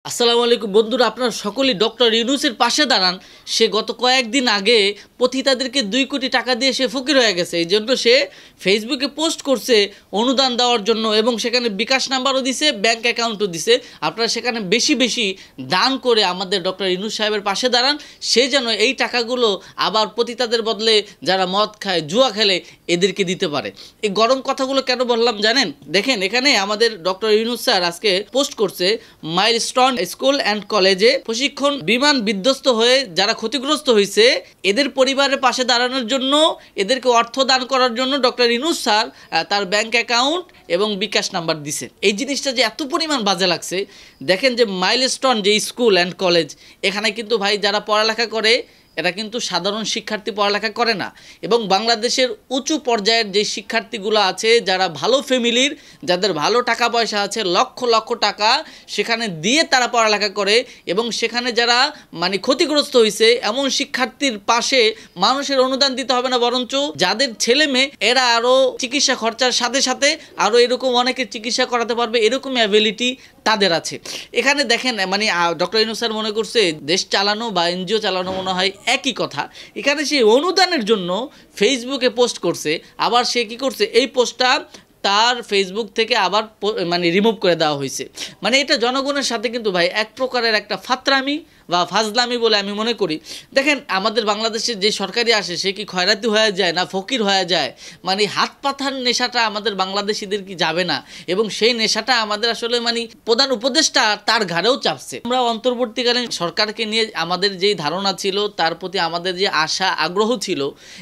আসসালামু আলাইকুম বন্ধুরা, আপনারা সকলেই ডক্টর ইউনূসের পাশে দাঁড়ান। সে গত কয়েকদিন আগে পতিতাদেরকে 2 কোটি টাকা দিয়ে সে ফকির হয়ে গেছে। এই জন্য সে ফেসবুকে পোস্ট করছে অনুদান দেওয়ার জন্য, এবং সেখানে বিকাশ নাম্বারও দিছে, ব্যাংক অ্যাকাউন্টও দিছে। আপনারা সেখানে বেশি বেশি দান করে আমাদের ডক্টর ইউনূস সাহেবের পাশে দাঁড়ান। সে যেন এই টাকাগুলো আবার পতিতাদের বদলে যারা মদ খায়, জুয়া খেলে, এদেরকে দিতে পারে। এই গরম কথাগুলো কেন বললাম জানেন? দেখেন, এখানে আমাদের ডক্টর ইউনূস স্যার আজকে পোস্ট করছে মাইলস্টোন স্কুল অ্যান্ড কলেজে প্রশিক্ষণ বিমান বিধ্বস্ত হয়ে যারা ক্ষতিগ্রস্ত হয়েছে এদের পরিবারের পাশে দাঁড়ানোর জন্য, এদেরকে অর্থ দান করার জন্য ডক্টর ইউনূস স্যার তার ব্যাংক অ্যাকাউন্ট এবং বিকাশ নাম্বার দিছে। এই জিনিসটা যে এত পরিমাণ বাজে লাগছে, দেখেন যে মাইলস্টোন যে স্কুল অ্যান্ড কলেজ, এখানে কিন্তু ভাই যারা পড়ালেখা করে এটা কিন্তু সাধারণ শিক্ষার্থী পড়ালেখা করে না, এবং বাংলাদেশের উঁচু পর্যায়ের যে শিক্ষার্থীগুলো আছে যারা ভালো ফ্যামিলির, যাদের ভালো টাকা পয়সা আছে, লক্ষ লক্ষ টাকা সেখানে দিয়ে তারা পড়ালেখা করে, এবং সেখানে যারা মানে ক্ষতিগ্রস্ত হয়েছে এমন শিক্ষার্থীর পাশে মানুষের অনুদান দিতে হবে না, বরঞ্চ যাদের ছেলে মেয়ে এরা আরও চিকিৎসা খরচার সাথে সাথে আরও এরকম অনেকের চিকিৎসা করাতে পারবে, এরকম অ্যাবিলিটি তাদের আছে। এখানে দেখেন মানে ডক্টর ইউনূস স্যার মনে করছে দেশ চালানো বা এনজিও চালানো মনে হয় একই কথা। এখানে সে অনুদানের জন্য ফেসবুকে পোস্ট করছে, আবার সে কি করছে, এই পোস্টটা তার ফেসবুক থেকে আবার মানে রিমুভ করে দেওয়া হয়েছে। মানে এটা জনগণের সাথে কিন্তু ভাই এক প্রকারের একটা ফাতরামি বা ফাজলামি বলে আমি মনে করি। দেখেন, আমাদের বাংলাদেশের যে সরকারি আসে সে কি খয়রাতি হয়ে যায় না ফকির হয়ে যায়? মানে হাত পাথার নেশাটা আমাদের বাংলাদেশিদের কি যাবে না? এবং সেই নেশাটা আমাদের আসলে মানে প্রধান উপদেষ্টা তার ঘাড়েও চাপছে। আমরা অন্তর্বর্তীকালীন সরকারকে নিয়ে আমাদের যেই ধারণা ছিল, তার প্রতি আমাদের যে আশা আগ্রহ ছিল,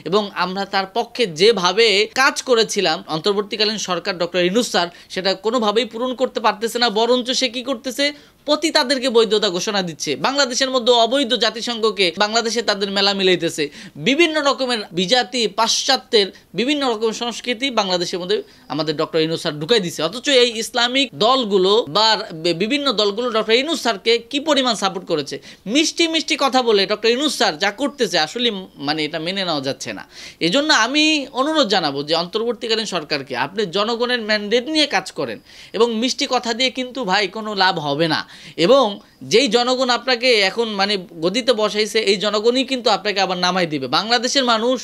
এবং আমরা তার পক্ষে যেভাবে কাজ করেছিলাম, অন্তর্বর্তীকালীন সরকার ডক্টর ইউনূস স্যার সেটা কোনোভাবেই পূরণ করতে পারতেছে না, বরঞ্চ সে কি করতেছে, পতিতাদেরকে বৈধতা ঘোষণা দিচ্ছে। বাংলাদেশের মধ্যে অবৈধ জাতিসংঘকে বাংলাদেশে তাদের মেলা মিলাইতেছে। বিভিন্ন রকমের বিজাতি, পাশ্চাত্যের বিভিন্ন রকমের সংস্কৃতি বাংলাদেশের মধ্যে আমাদের ডক্টর ইউনূস স্যার ঢুকাই দিচ্ছে। অথচ এই ইসলামিক দলগুলো বা বিভিন্ন দলগুলো ডক্টর ইউনূস স্যারকে কি পরিমাণ সাপোর্ট করেছে। মিষ্টি মিষ্টি কথা বলে ডক্টর ইউনূস স্যার যা করতেছে আসলে মানে এটা মেনে নেওয়া যাচ্ছে না। এজন্য আমি অনুরোধ জানাবো যে অন্তর্বর্তীকালীন সরকারকে, আপনি জনগণের ম্যান্ডেট নিয়ে কাজ করেন, এবং মিষ্টি কথা দিয়ে কিন্তু ভাই কোনো লাভ হবে না। এবং যেই জনগণ আপনাকে এখন মানে গদিতে বসাইছে, এই জনগণই কিন্তু আপনাকে আবার নামাই দিবে। বাংলাদেশের মানুষ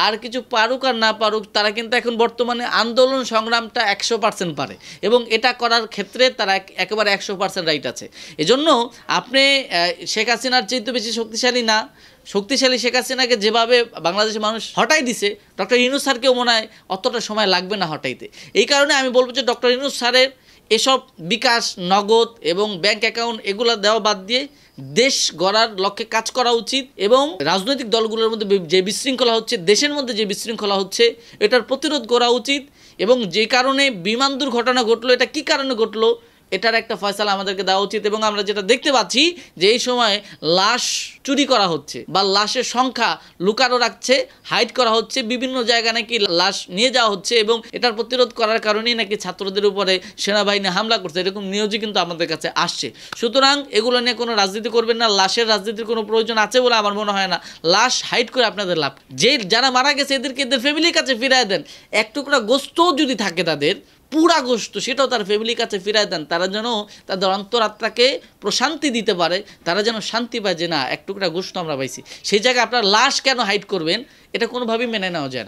আর কিছু পারুক আর না পারুক, তারা কিন্তু এখন বর্তমানে আন্দোলন সংগ্রামটা 100% পারে, এবং এটা করার ক্ষেত্রে তারা একেবারে 100% রাইট আছে। এজন্য আপনি শেখ হাসিনার চেয়ে বেশি শক্তিশালী না, শক্তিশালী শেখ হাসিনাকে যেভাবে বাংলাদেশের মানুষ হটাই দিছে, ডক্টর ইউনূস স্যারকেও মনে হয় অতটা সময় লাগবে না হটাইতে। এই কারণে আমি বলবো যে ডক্টর ইউনূস স্যারের এসব বিকাশ, নগদ এবং ব্যাংক অ্যাকাউন্ট এগুলো দেওয়া বাদ দিয়ে দেশ গড়ার লক্ষ্যে কাজ করা উচিত, এবং রাজনৈতিক দলগুলোর মধ্যে যে বিশৃঙ্খলা হচ্ছে, দেশের মধ্যে যে বিশৃঙ্খলা হচ্ছে, এটার প্রতিরোধ করা উচিত। এবং যে কারণে বিমান দুর্ঘটনা ঘটলো, এটা কি কারণে ঘটলো, এটার একটা ফয়সালা আমাদেরকে দেওয়া উচিত। এবং আমরা যেটা দেখতে পাচ্ছি যে এই সময় লাশ চুরি করা হচ্ছে বা লাশের সংখ্যা লুকানো রাখছে, হাইড করা হচ্ছে, বিভিন্ন জায়গায় নাকি লাশ নিয়ে যাওয়া হচ্ছে, এবং এটার প্রতিরোধ করার কারণেই নাকি ছাত্রদের উপরে সেনাবাহিনী হামলা করছে, এরকম নিউজই কিন্তু আমাদের কাছে আসছে। সুতরাং এগুলো নিয়ে কোনো রাজনীতি করবেন না। লাশের রাজনীতির কোনো প্রয়োজন আছে বলে আমার মনে হয় না। লাশ হাইড করে আপনাদের লাভ, যে যারা মারা গেছে এদেরকে এদের ফ্যামিলির কাছে ফিরায় দেন। এক টুকরা গোস্তও যদি থাকে তাদের, পুরা গোস্ত, সেটাও তার ফ্যামিলির কাছে ফিরায় দেন, তারা যেন তাদের অন্তরাত্মাকে প্রশান্তি দিতে পারে, তারা যেন শান্তি পায় যে না এক টুকরা গোস্ত আমরা পাইছি। সেই জায়গায় আপনার লাশ কেন হাইড করবেন, এটা কোনোভাবেই মেনে নেওয়া যায় না।